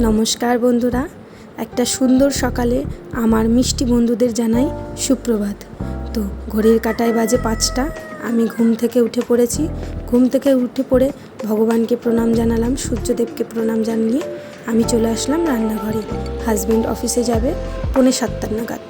নমস্কার বন্ধুরা, একটা সুন্দর সকালে আমার মিষ্টি বন্ধুদের জানাই সুপ্রভাত। তো ঘড়ির কাঁটায় বাজে 5টা। আমি ঘুম থেকে উঠে পড়েছি। ঘুম থেকে উঠে পড়ে ভগবানকে প্রণাম জানালাম, সূর্যদেবকে প্রণাম জানিয়ে আমি চলে আসলাম রান্নাঘরে। হাজব্যান্ড অফিসে যাবে, 6:45 নাগাদ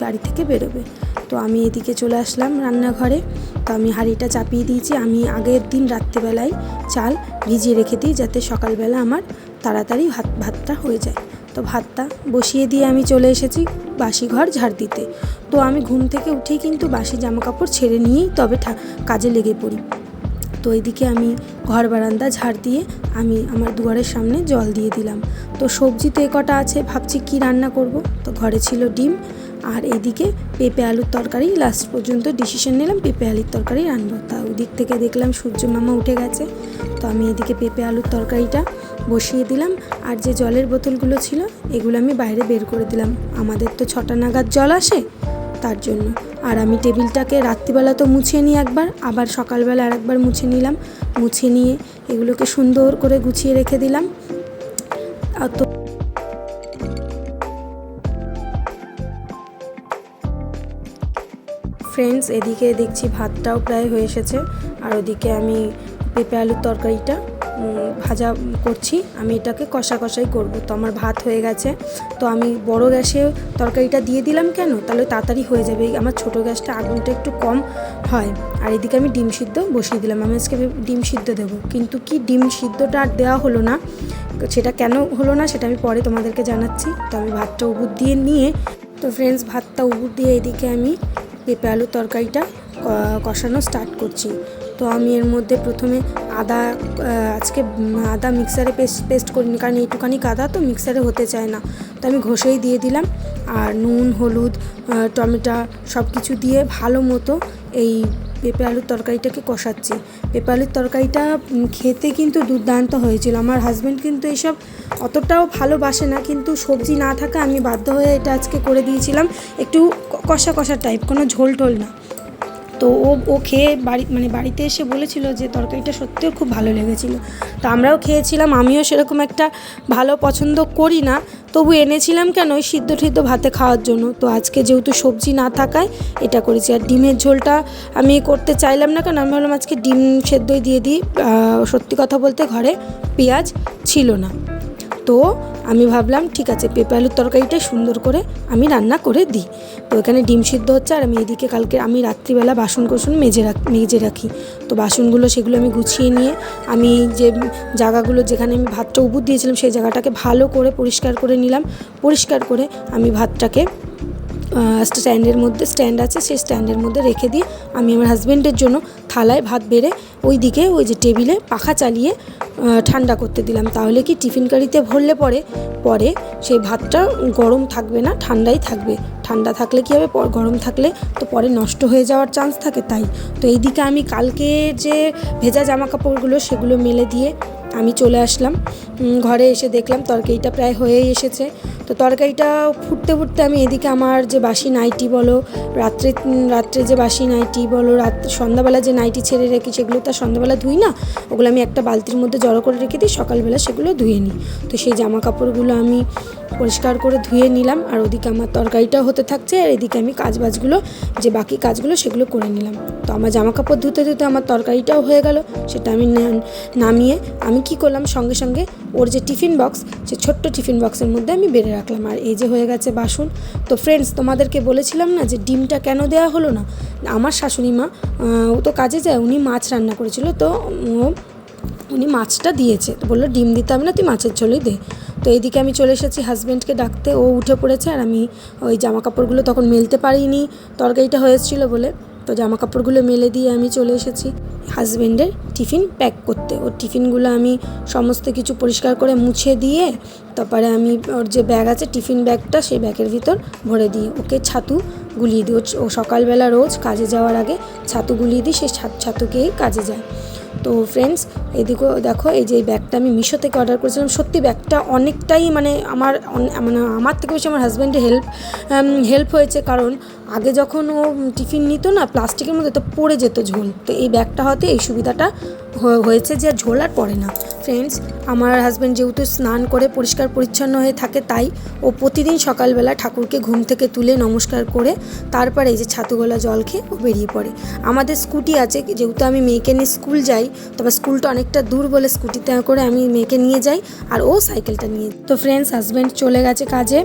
বাড়ি থেকে বেরোবে। তো আমি এদিকে চলে আসলাম রান্নাঘরে। তো আমি হাঁড়িটা চাপিয়ে দিয়েছি। আমি আগের দিন রাত্রিবেলায় চাল ভিজিয়ে রেখে দিই, যাতে সকালবেলা আমার তাড়াতাড়ি ভাতটা হয়ে যায়। তো ভাতটা বসিয়ে দিয়ে আমি চলে এসেছি বাসি ঘর ঝাড় দিতে। তো আমি ঘুম থেকে উঠেই কিন্তু বাসি জামাকাপড় ছেড়ে নিয়েই তবে কাজে লেগে পড়ি। তো এইদিকে আমি ঘর বারান্দা ঝাড় দিয়ে আমি আমার দুয়ারের সামনে জল দিয়ে দিলাম। তো সবজি তো কটা আছে, ভাবছি কি রান্না করব। তো ঘরে ছিল ডিম, আর এদিকে পেঁপে আলুর তরকারি। লাস্ট পর্যন্ত ডিসিশন নিলাম পেঁপে আলুর তরকারি রান্না। তা ওই দিক থেকে দেখলাম সূর্য মামা উঠে গেছে। তো আমি এদিকে পেঁপে আলুর তরকারিটা বসিয়ে দিলাম। আর যে জলের বোতলগুলো ছিল এগুলো আমি বাইরে বের করে দিলাম। আমাদের তো 6টা নাগাদ জল আসে, তার জন্য। আর আমি টেবিলটাকে রাত্রিবেলা তো মুছে নিই একবার, আবার সকালবেলা আরেকবার মুছে নিলাম। মুছে নিয়ে এগুলোকে সুন্দর করে গুছিয়ে রেখে দিলাম। আর তো ফ্রেন্ডস, এদিকে দেখছি ভাতটাও প্রায় হয়ে এসেছে। আর ওদিকে আমি পেঁপে আলুর তরকারিটা ভাজা করছি। আমি এটাকে কষাই করব। তো আমার ভাত হয়ে গেছে। তো আমি বড় গ্যাসে তরকারিটা দিয়ে দিলাম, কেন, তাহলে তাড়াতাড়ি হয়ে যাবে। আমার ছোট গ্যাসটা আগুনটা একটু কম হয়। আর এদিকে আমি ডিম সিদ্ধ বসিয়ে দিলাম। আমি আজকে ডিম সিদ্ধ দেবো, কিন্তু কি ডিম সিদ্ধটা আর দেওয়া হলো না। সেটা কেন হলো না সেটা আমি পরে তোমাদেরকে জানাচ্ছি। তো আমি ভাতটা উবুর দিয়ে নিয়ে, তো ফ্রেন্ডস, ভাতটা উবুর দিয়ে এদিকে আমি পেঁপে আলুর তরকারিটা কষানো স্টার্ট করছি। তো আমি এর মধ্যে প্রথমে আজকে আদা মিক্সারে পেস্ট করিনি, কারণ এইটুখানি আদা তো মিক্সারে হতে চায় না। তো আমি ঘষেই দিয়ে দিলাম। আর নুন, হলুদ, টমেটো সব কিছু দিয়ে ভালো মতো এই পেঁপে আলুর তরকারিটাকে কষাচ্ছি। পেঁপে আলুর তরকারিটা খেতে কিন্তু দুর্দান্ত হয়েছিল। আমার হাজব্যান্ড কিন্তু এইসব অতটাও ভালোবাসে না, কিন্তু সবজি না থাকা আমি বাধ্য হয়ে এটা আজকে করে দিয়েছিলাম। একটু কষা টাইপ, কোনো ঝোল টোল না। তো ও খেয়ে বাড়িতে এসে বলেছিল যে তরকারিটা সত্যিও খুব ভালো লেগেছিল। তো আমরাও খেয়েছিলাম। আমিও সেরকম একটা ভালো পছন্দ করি না, তবু এনেছিলাম কেন, ওই সিদ্ধ ভাতে খাওয়ার জন্য। তো আজকে যেহেতু সবজি না থাকায় এটা করেছি। আর ডিমের ঝোলটা আমি করতে চাইলাম না, কারণ আমি ভাবলাম আজকে ডিম সেদ্ধই দিয়ে দিই। সত্যি কথা বলতে ঘরে পেঁয়াজ ছিল না। তো আমি ভাবলাম ঠিক আছে, পেঁপে আলুর তরকারিটা সুন্দর করে আমি রান্না করে দিই। তো এখানে ডিম সিদ্ধ হচ্ছে। আর আমি এদিকে কালকে আমি রাত্রিবেলা বাসন মেজে রাখি। তো বাসনগুলো সেগুলো আমি গুছিয়ে নিয়ে আমি যে জায়গাগুলো যেখানে আমি ভাতটা উবুর দিয়েছিলাম সেই জায়গাটাকে ভালো করে পরিষ্কার করে নিলাম। পরিষ্কার করে আমি ভাতটাকে স্ট্যান্ড আছে, সেই স্ট্যান্ডের মধ্যে রেখে দিয়ে আমি আমার হাজব্যান্ডের জন্য থালায় ভাত বেড়ে ওই যে টেবিলে পাখা চালিয়ে ঠান্ডা করতে দিলাম। তাহলে কি টিফিন কারিতে ভরলে পরে সেই ভাতটা গরম থাকবে না, ঠান্ডাই থাকবে। ঠান্ডা থাকলে কী হবে, গরম থাকলে তো পরে নষ্ট হয়ে যাওয়ার চান্স থাকে। তাই তো এইদিকে আমি কালকে যে ভেজা জামা কাপড়গুলো সেগুলো মেলে দিয়ে আমি চলে আসলাম ঘরে। এসে দেখলাম তরকারিটা প্রায় হয়েই এসেছে। তো তরকারিটা ফুটতে আমি এদিকে আমার যে বাসি নাইটি বলো, রাত্রে যে বাসি নাইটি বলো, সন্ধ্যাবেলা যে নাইটি ছেড়ে রেখি সেগুলো তো সন্ধ্যাবেলা ধুই না, ওগুলো আমি একটা বালতির মধ্যে জড়ো করে রেখে দিই, সকালবেলা সেগুলো ধুয়ে নিই। তো সেই জামা কাপড়গুলো আমি পরিষ্কার করে ধুয়ে নিলাম। আর ওদিকে আমার তরকারিটাও হতে থাকছে, আর এদিকে আমি যে বাকি কাজগুলো সেগুলো করে নিলাম। তো আমার জামা কাপড় ধুতে আমার তরকারিটাও হয়ে গেল। সেটা আমি নামিয়ে আমি কি করলাম, সঙ্গে ওর যে টিফিন বক্স, সে ছোট্ট টিফিন বক্সের মধ্যে আমি বেড়ে রাখলাম। আর এই যে হয়ে গেছে বাসন। তো ফ্রেন্ডস, তোমাদেরকে বলেছিলাম না যে ডিমটা কেন দেওয়া হলো না। আমার শাশুড়ি মা, ও তো কাজে যায়, উনি মাছ রান্না করেছিল। তো উনি মাছটা দিয়েছে, তো বললো ডিম দিতে হবে না, তুই মাছের ঝোলই দে। তো এইদিকে আমি চলে এসেছি হাজব্যান্ডকে ডাকতে। ও উঠে পড়েছে। আর আমি ওই জামা কাপড়গুলো তখন মেলতে পারিনি, তরকারিটা হয়েছিল বলে। তো জামা কাপড়গুলো মেলে দিয়ে আমি চলে এসেছি হাজব্যান্ডের টিফিন প্যাক করতে। ওর টিফিনগুলো আমি সমস্ত কিছু পরিষ্কার করে মুছে দিয়ে তারপরে আমি ওর যে ব্যাগ আছে টিফিন ব্যাগটা, সেই ব্যাগের ভিতর ভরে দিই। ওকে ছাতু গুলিয়ে দিই। ও সকালবেলা রোজ কাজে যাওয়ার আগে ছাতু গুলিয়ে দিই, সেই ছাতুকেই কাজে যায়। তো ফ্রেন্ডস, এদিকেও দেখো, এই যে ব্যাগটা আমি মিশো থেকে অর্ডার করেছিলাম। সত্যি ব্যাগটা অনেকটাই আমার থেকে বেশি আমার হাজব্যান্ডের হেল্প হয়েছে, কারণ আগে যখন ও টিফিন নিত না প্লাস্টিকের মধ্যে, তো পড়ে যেত ঝোল। তো এই ব্যাগটা হতে এই সুবিধাটা হয়েছে যে ঝোল আর পড়ে না। ফ্রেন্ডস, আমার হাজব্যান্ড যেহেতু স্নান করে পরিষ্কার পরিচ্ছন্ন হয়ে থাকে, তাই ও প্রতিদিন সকালবেলা ঠাকুরকে ঘুম থেকে তুলে নমস্কার করে তারপরে এই যে ছাতুগোলা জল খেয়ে ও বেরিয়ে পড়ে। আমাদের স্কুটি আছে, যেহেতু আমি মেয়েকে নিয়ে স্কুল যাই, তবে স্কুলটা অনেকটা দূর বলে স্কুটিতে করে আমি মেয়েকে নিয়ে যাই, আর ও সাইকেলটা নিয়ে। তো ফ্রেন্ডস, হাজব্যান্ড চলে গেছে কাজে,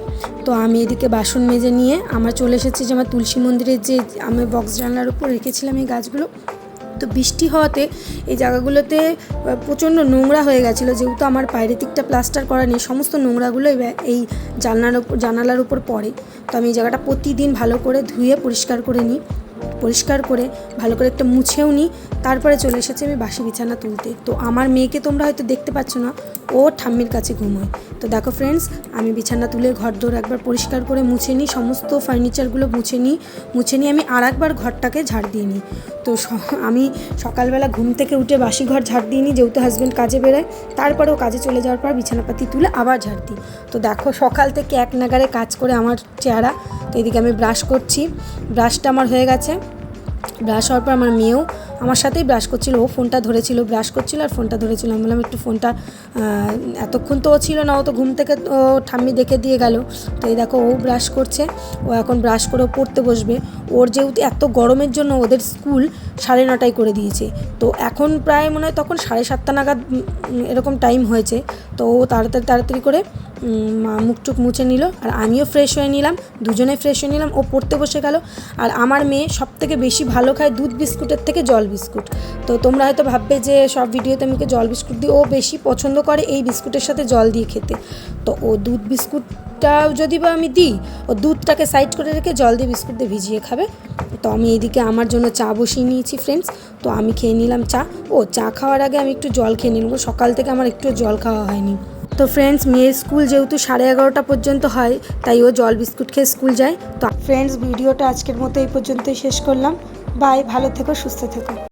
তো আমি এদিকে বাসন মেজে নিয়ে আমার চলে এসেছি যে আমার তুলসী মন্দিরের যে আমি বক্স জানলার উপর রেখেছিলাম এই গাছগুলো। তো বৃষ্টি হওয়াতে এই জায়গাগুলোতে প্রচণ্ড নোংরা হয়ে গেছিলো, যেহেতু আমার বাইরের দিকটা প্লাস্টার করা নেই, সমস্ত নোংরাগুলো এই জানালার উপর পড়ে। তো আমি এই জায়গাটা প্রতিদিন ভালো করে ধুয়ে পরিষ্কার করে নিই, পরিষ্কার করে ভালো করে একটা মুছেও নিই। তারপরে চলে এসেছি আমি বাসি বিছানা তুলতে। তো আমার মেয়েকে তোমরা হয়তো দেখতে পাচ্ছ না, ও ঠাম্মির কাছে ঘুমোয়। তো দেখো ফ্রেন্ডস, আমি বিছানা তুলে ঘরদোর একবার পরিষ্কার করে মুছে নিই, সমস্ত ফার্নিচারগুলো মুছে নিই আমি আর একবার ঘরটাকে ঝাড় দিয়ে নিই। তো আমি সকালবেলা ঘুম থেকে উঠে বাসি ঘর ঝাড় দিয়ে নিই, যেহেতু হাজব্যান্ড কাজে বেরোয়। তারপরেও কাজে চলে যাওয়ার পর বিছানাপাতি তুলে আবার ঝাড় দিই। তো দেখো সকাল থেকে এক নাগারে কাজ করে আমার চেহারা। তো এদিকে আমি ব্রাশ করছি, ব্রাশটা আমার হয়ে গেছে। ব্রাশ হওয়ার পর আমার মেয়েও আমার সাথেই ব্রাশ করছিল, ও ফোনটা ধরেছিল, ব্রাশ করছিল আর ফোনটা ধরেছিল। আমি বললাম একটু ফোনটা, এতক্ষণ তো ও ছিল না, ও তো ঘুম থেকে ও ঠাম্মি দেখে দিয়ে গেল। তো এই দেখো ও ব্রাশ করছে, ও এখন ব্রাশ করে পড়তে বসবে। ওর যেহেতু এত গরমের জন্য ওদের স্কুল 9:30টায় করে দিয়েছে, তো এখন প্রায় মনে হয় তখন 7:30 নাগাদ এরকম টাইম হয়েছে। তো ও তাড়াতাড়ি করে মুখ টুক মুছে নিল, আর আমিও ফ্রেশ হয়ে নিলাম, দুজনে ফ্রেশ হয়ে নিলাম। ও পড়তে বসে গেল। আর আমার মেয়ে সবথেকে বেশি ভালো খায় দুধ বিস্কুটের থেকে জল বিস্কুট। তো তোমরা হয়তো ভাববে যে সব ভিডিওতে আমি ওকে জল বিস্কুট দিই, ও বেশি পছন্দ করে এই বিস্কুটের সাথে জল দিয়ে খেতে। তো ও দুধ বিস্কুটটাও যদি বা আমি দিই, ও দুধটাকে সাইড করে রেখে জল দিয়ে বিস্কুট দিয়ে ভিজিয়ে খাবে। তো আমি এইদিকে আমার জন্য চা বসিয়ে নিয়েছি ফ্রেন্ডস। তো আমি খেয়ে নিলাম চা। চা খাওয়ার আগে আমি একটু জল খেয়ে নিলাম, সকাল থেকে আমার একটু জল খাওয়া হয়নি। তো ফ্রেন্ডস, মেয়ের স্কুল যেহেতু 11:30টা পর্যন্ত হয়, তাই ও জল বিস্কুট খেয়ে স্কুল যায়। তো ফ্রেন্ডস, ভিডিওটা আজকের মতো এই পর্যন্তই শেষ করলাম। বাই, ভালো থেকো, সুস্থ থেকো।